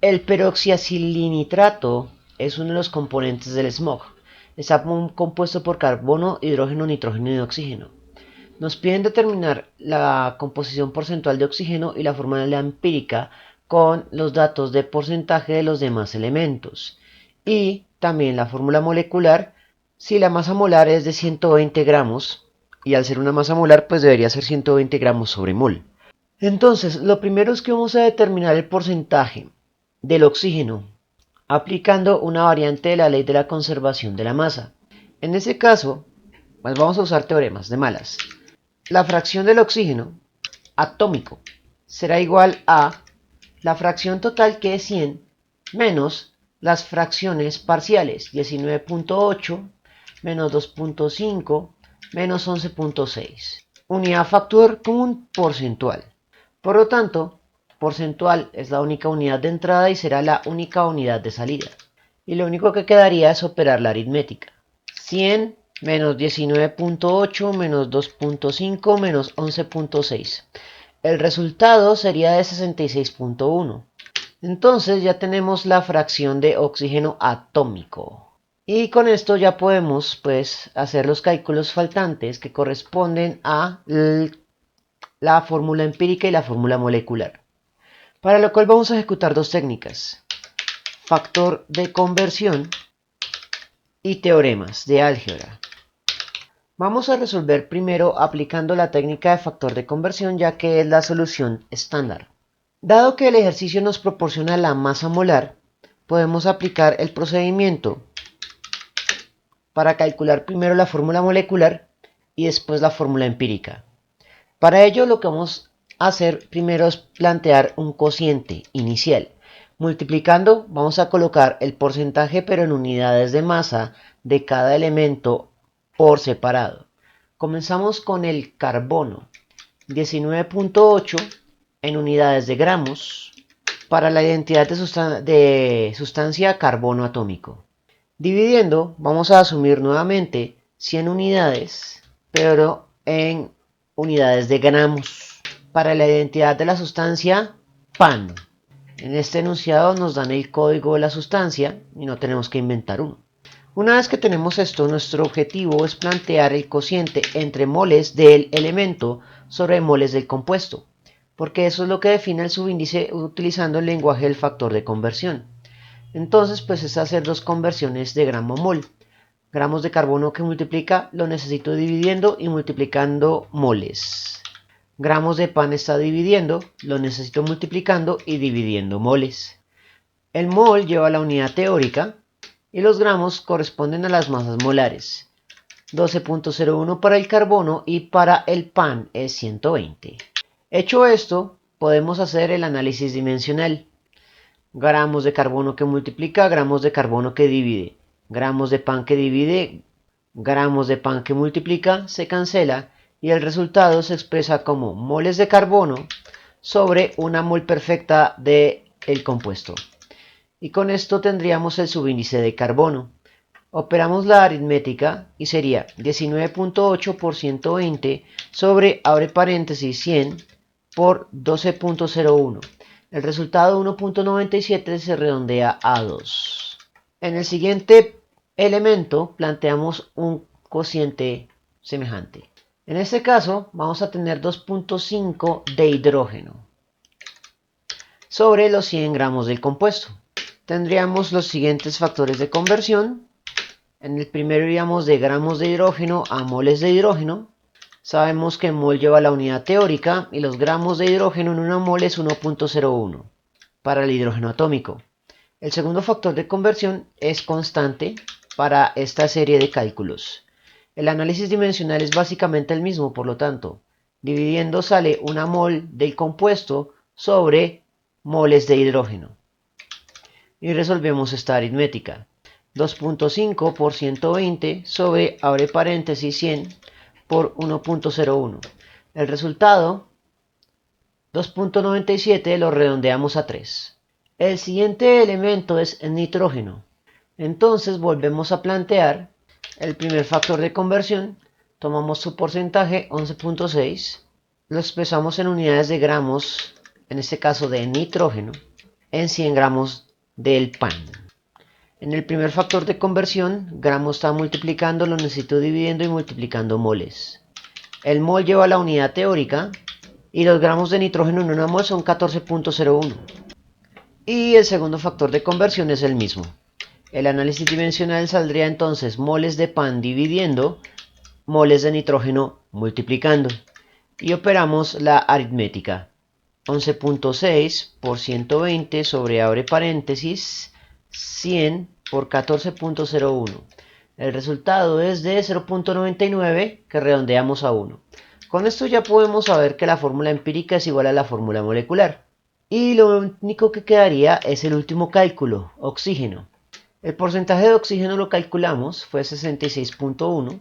El peroxiacilinitrato es uno de los componentes del smog. Está compuesto por carbono, hidrógeno, nitrógeno y oxígeno. Nos piden determinar la composición porcentual de oxígeno y la fórmula empírica con los datos de porcentaje de los demás elementos. Y también la fórmula molecular si la masa molar es de 120 gramos. Y al ser una masa molar, pues debería ser 120 gramos sobre mol. Entonces, lo primero es que vamos a determinar el porcentaje del oxígeno aplicando una variante de la ley de la conservación de la masa. En ese caso, pues vamos a usar teoremas de malas. La fracción del oxígeno atómico será igual a la fracción total, que es 100, menos las fracciones parciales, 19.8 menos 2.5 menos 11.6. Unidad factor común porcentual. Por lo tanto, porcentual es la única unidad de entrada y será la única unidad de salida. Y lo único que quedaría es operar la aritmética. 100 menos 19.8 menos 2.5 menos 11.6. El resultado sería de 66.1. Entonces ya tenemos la fracción de oxígeno atómico. Y con esto ya podemos pues hacer los cálculos faltantes que corresponden a la fórmula empírica y la fórmula molecular. Para lo cual vamos a ejecutar dos técnicas: factor de conversión y teoremas de álgebra. Vamos a resolver primero aplicando la técnica de factor de conversión, ya que es la solución estándar. Dado que el ejercicio nos proporciona la masa molar, podemos aplicar el procedimiento para calcular primero la fórmula molecular y después la fórmula empírica. Para ello lo que vamos a hacer primero es plantear un cociente inicial. Multiplicando vamos a colocar el porcentaje, pero en unidades de masa, de cada elemento por separado. Comenzamos con el carbono, 19.8 en unidades de gramos para la identidad de sustancia carbono atómico. Dividiendo vamos a asumir nuevamente 100 unidades, pero en unidades de gramos para la identidad de la sustancia pan. En este enunciado nos dan el código de la sustancia y no tenemos que inventar uno. Una vez que tenemos esto, nuestro objetivo es plantear el cociente entre moles del elemento sobre moles del compuesto, porque eso es lo que define el subíndice utilizando el lenguaje del factor de conversión. Entonces, pues es hacer dos conversiones de gramo a mol. Gramos de carbono que multiplica lo necesito dividiendo y multiplicando moles. Gramos de pan está dividiendo, lo necesito multiplicando y dividiendo moles. El mol lleva la unidad teórica y los gramos corresponden a las masas molares. 12.01 para el carbono y para el pan es 120. Hecho esto, podemos hacer el análisis dimensional. Gramos de carbono que multiplica, gramos de carbono que divide. Gramos de pan que divide, gramos de pan que multiplica, se cancela y el resultado se expresa como moles de carbono sobre una mol perfecta del compuesto. Y con esto tendríamos el subíndice de carbono. Operamos la aritmética y sería 19.8 por 120 sobre, abre paréntesis, 100 por 12.01. El resultado 1.97 se redondea a 2. En el siguiente elemento planteamos un cociente semejante. En este caso vamos a tener 2.5 de hidrógeno sobre los 100 gramos del compuesto. Tendríamos los siguientes factores de conversión. En el primero iríamos de gramos de hidrógeno a moles de hidrógeno. Sabemos que mol lleva la unidad teórica y los gramos de hidrógeno en una mol es 1.01 para el hidrógeno atómico. El segundo factor de conversión es constante para esta serie de cálculos. El análisis dimensional es básicamente el mismo, por lo tanto, dividiendo sale una mol del compuesto sobre moles de hidrógeno. Y resolvemos esta aritmética. 2.5 por 120 sobre, abre paréntesis, 100 por 1.01. El resultado, 2.97, lo redondeamos a 3. El siguiente elemento es el nitrógeno. Entonces volvemos a plantear el primer factor de conversión. Tomamos su porcentaje, 11.6. Lo expresamos en unidades de gramos, en este caso de nitrógeno, en 100 gramos del pan. En el primer factor de conversión, gramos está multiplicando, lo necesito dividiendo y multiplicando moles. El mol lleva la unidad teórica y los gramos de nitrógeno en una mol son 14.01. Y el segundo factor de conversión es el mismo. El análisis dimensional saldría entonces moles de pan dividiendo, moles de nitrógeno multiplicando. Y operamos la aritmética. 11.6 por 120 sobre abre paréntesis 100 por 14.01. El resultado es de 0.99 que redondeamos a 1. Con esto ya podemos saber que la fórmula empírica es igual a la fórmula molecular. Y lo único que quedaría es el último cálculo, oxígeno. El porcentaje de oxígeno lo calculamos, fue 66.1.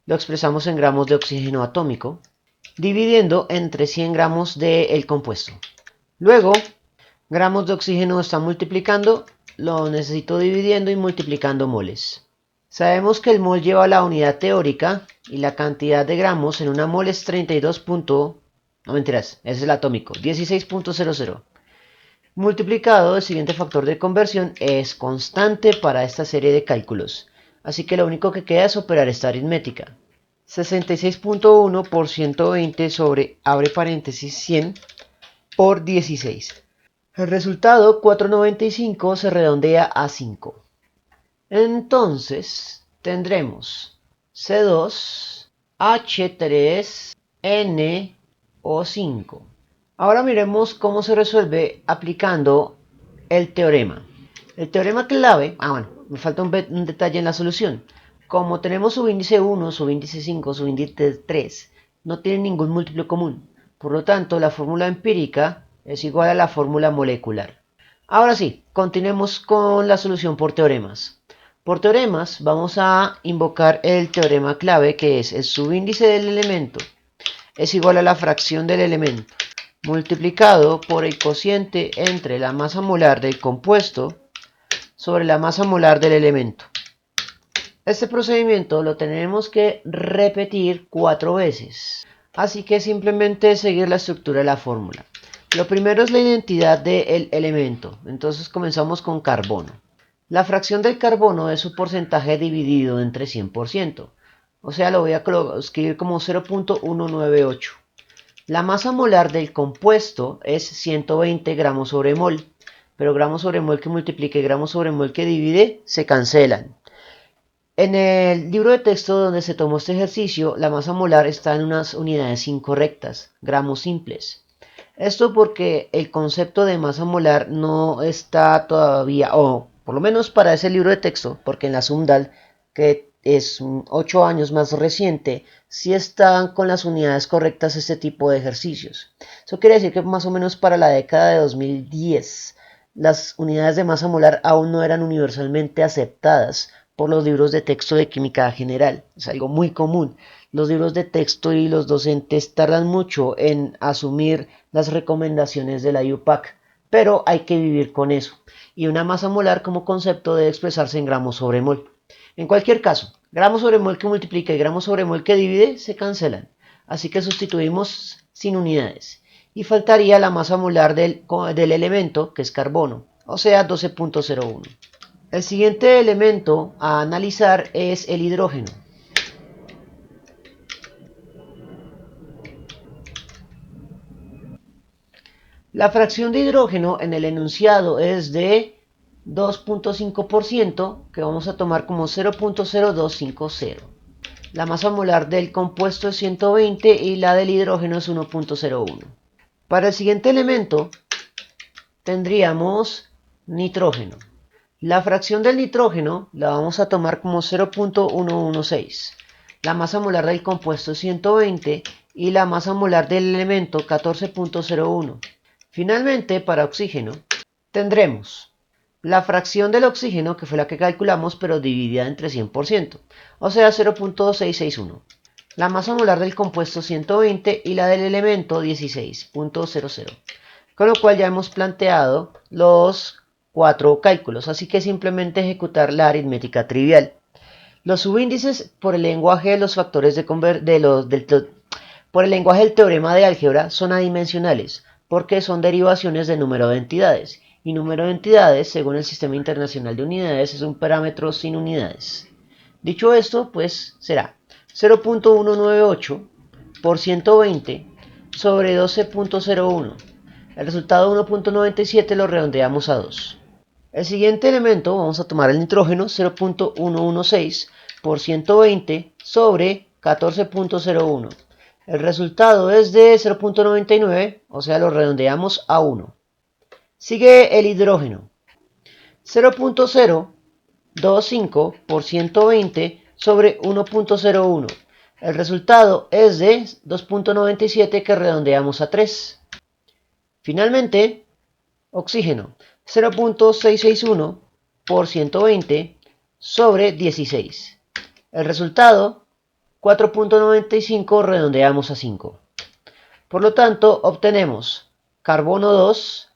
Lo expresamos en gramos de oxígeno atómico, dividiendo entre 100 gramos del compuesto. Luego, gramos de oxígeno está multiplicando, lo necesito dividiendo y multiplicando moles. Sabemos que el mol lleva la unidad teórica y la cantidad de gramos en una mol es 32. No mentiras, es el atómico, 16.00. Multiplicado, el siguiente factor de conversión es constante para esta serie de cálculos. Así que lo único que queda es operar esta aritmética. 66.1 por 120 sobre, abre paréntesis, 100 por 16. El resultado, 495, se redondea a 5. Entonces, tendremos C2, H3, NO5. Ahora miremos cómo se resuelve aplicando el teorema. El teorema clave, me falta un detalle en la solución. Como tenemos subíndice 1, subíndice 5, subíndice 3, no tienen ningún múltiplo común. Por lo tanto, la fórmula empírica es igual a la fórmula molecular. Ahora sí, continuemos con la solución por teoremas. Por teoremas vamos a invocar el teorema clave, que es el subíndice del elemento es igual a la fracción del elemento multiplicado por el cociente entre la masa molar del compuesto sobre la masa molar del elemento. Este procedimiento lo tenemos que repetir 4 veces, así que simplemente seguir la estructura de la fórmula. Lo primero es la identidad del elemento, entonces comenzamos con carbono. La fracción del carbono es su porcentaje dividido entre 100%, o sea, lo voy a escribir como 0.198. La masa molar del compuesto es 120 gramos sobre mol, pero gramos sobre mol que multiplique y gramos sobre mol que divide se cancelan. En el libro de texto donde se tomó este ejercicio, la masa molar está en unas unidades incorrectas, gramos simples. Esto porque el concepto de masa molar no está todavía, o por lo menos para ese libro de texto, porque en la SUMDAL, que es 8 años más reciente, sí están con las unidades correctas este tipo de ejercicios. Eso quiere decir que más o menos para la década de 2010, las unidades de masa molar aún no eran universalmente aceptadas por los libros de texto de química general. Es algo muy común. Los libros de texto y los docentes tardan mucho en asumir las recomendaciones de la IUPAC, pero hay que vivir con eso. Y una masa molar como concepto debe expresarse en gramos sobre mol. En cualquier caso, gramos sobre mol que multiplica y gramos sobre mol que divide se cancelan. Así que sustituimos sin unidades. Y faltaría la masa molar del elemento, que es carbono, o sea 12.01. El siguiente elemento a analizar es el hidrógeno. La fracción de hidrógeno en el enunciado es de 2.5%, que vamos a tomar como 0.0250. La masa molar del compuesto es 120 y la del hidrógeno es 1.01. Para el siguiente elemento tendríamos nitrógeno. La fracción del nitrógeno la vamos a tomar como 0.116. La masa molar del compuesto es 120 y la masa molar del elemento 14.01. Finalmente, para oxígeno, tendremos la fracción del oxígeno, que fue la que calculamos, pero dividida entre 100%, o sea 0.661. La masa molar del compuesto 120 y la del elemento 16.00. Con lo cual ya hemos planteado los 4 cálculos, así que simplemente ejecutar la aritmética trivial. Los subíndices por el lenguaje de los factores por el lenguaje del teorema de álgebra son adimensionales, porque son derivaciones del número de entidades, y número de entidades, según el Sistema Internacional de Unidades, es un parámetro sin unidades. Dicho esto, pues será 0.198 por 120 sobre 12.01. El resultado 1.97 lo redondeamos a 2. El siguiente elemento, vamos a tomar el nitrógeno, 0.116 por 120 sobre 14.01. El resultado es de 0.99, o sea, lo redondeamos a 1. Sigue el hidrógeno, 0.025 por 120 sobre 1.01. El resultado es de 2.97 que redondeamos a 3. Finalmente, oxígeno, 0.661 por 120 sobre 16. El resultado, 4.95 redondeamos a 5. Por lo tanto, obtenemos carbono 2,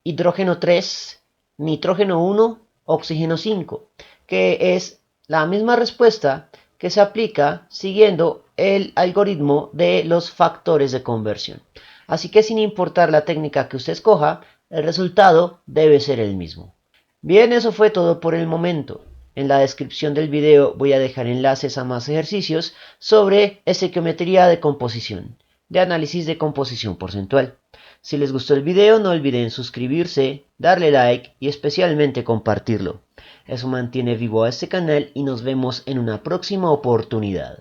hidrógeno 3, nitrógeno 1, oxígeno 5, que es la misma respuesta que se aplica siguiendo el algoritmo de los factores de conversión. Así que sin importar la técnica que usted escoja, el resultado debe ser el mismo. Bien, eso fue todo por el momento. En la descripción del video voy a dejar enlaces a más ejercicios sobre estequiometría de composición, de análisis de composición porcentual. Si les gustó el video, no olviden suscribirse, darle like y especialmente compartirlo. Eso mantiene vivo a este canal y nos vemos en una próxima oportunidad.